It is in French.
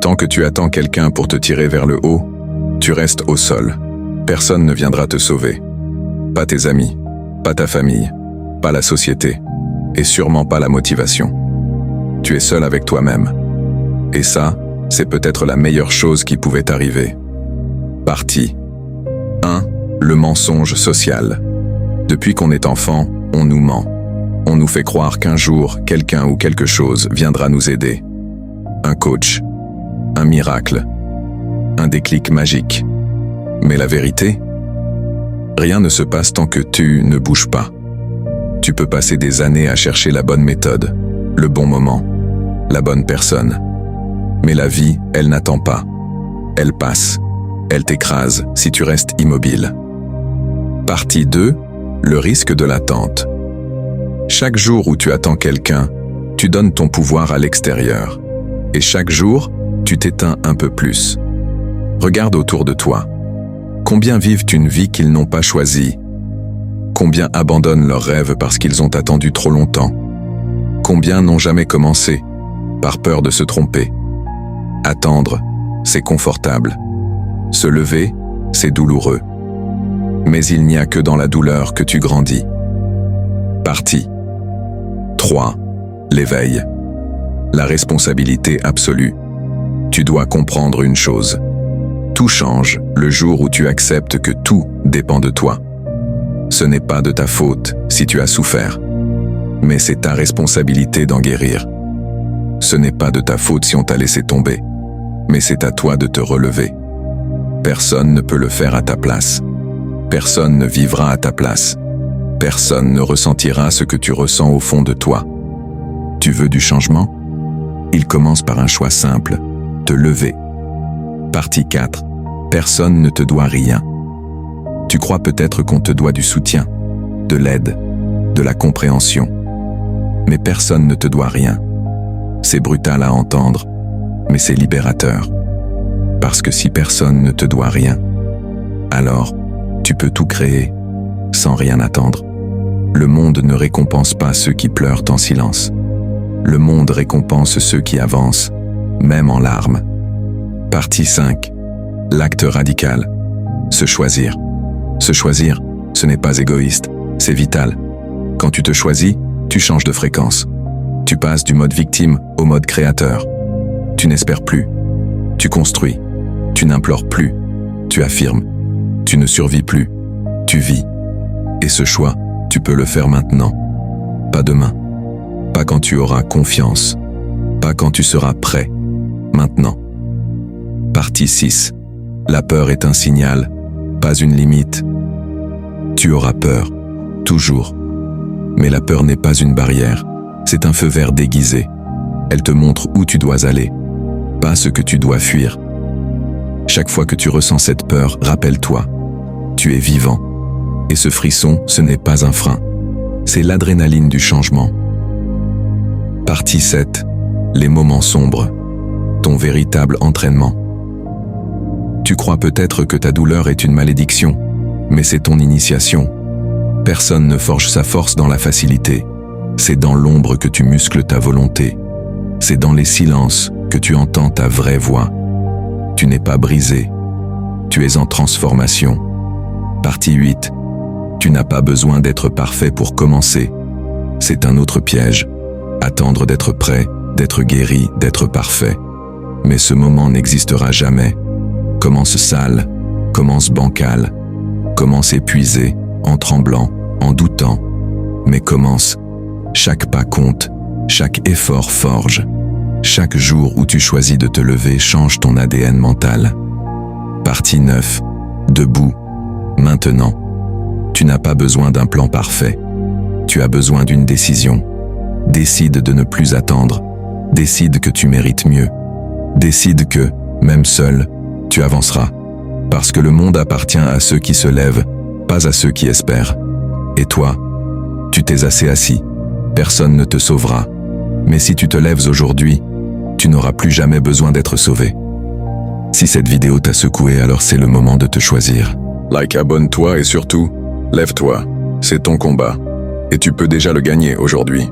Tant que tu attends quelqu'un pour te tirer vers le haut, tu restes au sol. Personne ne viendra te sauver. Pas tes amis, pas ta famille, pas la société, et sûrement pas la motivation. Tu es seul avec toi-même. Et ça, c'est peut-être la meilleure chose qui pouvait t'arriver. Partie 1. Le mensonge social. Depuis qu'on est enfant, on nous ment. On nous fait croire qu'un jour, quelqu'un ou quelque chose viendra nous aider. Un coach, un miracle, un déclic magique. Mais la vérité? Rien ne se passe tant que tu ne bouges pas. Tu peux passer des années à chercher la bonne méthode, le bon moment, la bonne personne. Mais la vie, elle n'attend pas. Elle passe. Elle t'écrase si tu restes immobile. Partie 2. Le risque de l'attente. Chaque jour où tu attends quelqu'un, tu donnes ton pouvoir à l'extérieur. Et chaque jour, tu t'éteins un peu plus. Regarde autour de toi. Combien vivent une vie qu'ils n'ont pas choisie? Combien abandonnent leurs rêves parce qu'ils ont attendu trop longtemps? Combien n'ont jamais commencé, par peur de se tromper? Attendre, c'est confortable. Se lever, c'est douloureux. Mais il n'y a que dans la douleur que tu grandis. Partie 3. L'éveil. La responsabilité absolue. Tu dois comprendre une chose. Tout change le jour où tu acceptes que tout dépend de toi. Ce n'est pas de ta faute si tu as souffert, mais c'est ta responsabilité d'en guérir. Ce n'est pas de ta faute si on t'a laissé tomber, mais c'est à toi de te relever. Personne ne peut le faire à ta place. Personne ne vivra à ta place. Personne ne ressentira ce que tu ressens au fond de toi. Tu veux du changement? Il commence par un choix simple, te lever. Partie 4. Personne ne te doit rien. Tu crois peut-être qu'on te doit du soutien, de l'aide, de la compréhension. Mais personne ne te doit rien. C'est brutal à entendre, mais c'est libérateur. Parce que si personne ne te doit rien, alors tu peux tout créer, sans rien attendre. Le monde ne récompense pas ceux qui pleurent en silence. Le monde récompense ceux qui avancent, même en larmes. Partie 5. L'acte radical. Se choisir. Se choisir, ce n'est pas égoïste, c'est vital. Quand tu te choisis, tu changes de fréquence. Tu passes du mode victime au mode créateur. Tu n'espères plus. Tu construis. Tu n'implores plus. Tu affirmes. Tu ne survis plus. Tu vis. Et ce choix, tu peux le faire maintenant. Pas demain. Pas quand tu auras confiance. Pas quand tu seras prêt. Maintenant. Partie 6. La peur est un signal, pas une limite. Tu auras peur, toujours. Mais la peur n'est pas une barrière, c'est un feu vert déguisé. Elle te montre où tu dois aller, pas ce que tu dois fuir. Chaque fois que tu ressens cette peur, rappelle-toi, tu es vivant. Et ce frisson, ce n'est pas un frein, c'est l'adrénaline du changement. Partie 7. Les moments sombres. Ton véritable entraînement. Tu crois peut-être que ta douleur est une malédiction, mais c'est ton initiation. Personne ne forge sa force dans la facilité. C'est dans l'ombre que tu muscles ta volonté. C'est dans les silences que tu entends ta vraie voix. Tu n'es pas brisé. Tu es en transformation. Partie 8. Tu n'as pas besoin d'être parfait pour commencer. C'est un autre piège. Attendre d'être prêt, d'être guéri, d'être parfait. Mais ce moment n'existera jamais. Commence sale, commence bancal, commence épuisé, en tremblant, en doutant. Mais commence. Chaque pas compte, chaque effort forge. Chaque jour où tu choisis de te lever change ton ADN mental. Partie 9. Debout. Maintenant. Tu n'as pas besoin d'un plan parfait. Tu as besoin d'une décision. Décide de ne plus attendre. Décide que tu mérites mieux. Décide que, même seul, tu avanceras. Parce que le monde appartient à ceux qui se lèvent, pas à ceux qui espèrent. Et toi, tu t'es assez assis. Personne ne te sauvera. Mais si tu te lèves aujourd'hui, tu n'auras plus jamais besoin d'être sauvé. Si cette vidéo t'a secoué, alors c'est le moment de te choisir. Like, abonne-toi et surtout, lève-toi. C'est ton combat. Et tu peux déjà le gagner aujourd'hui.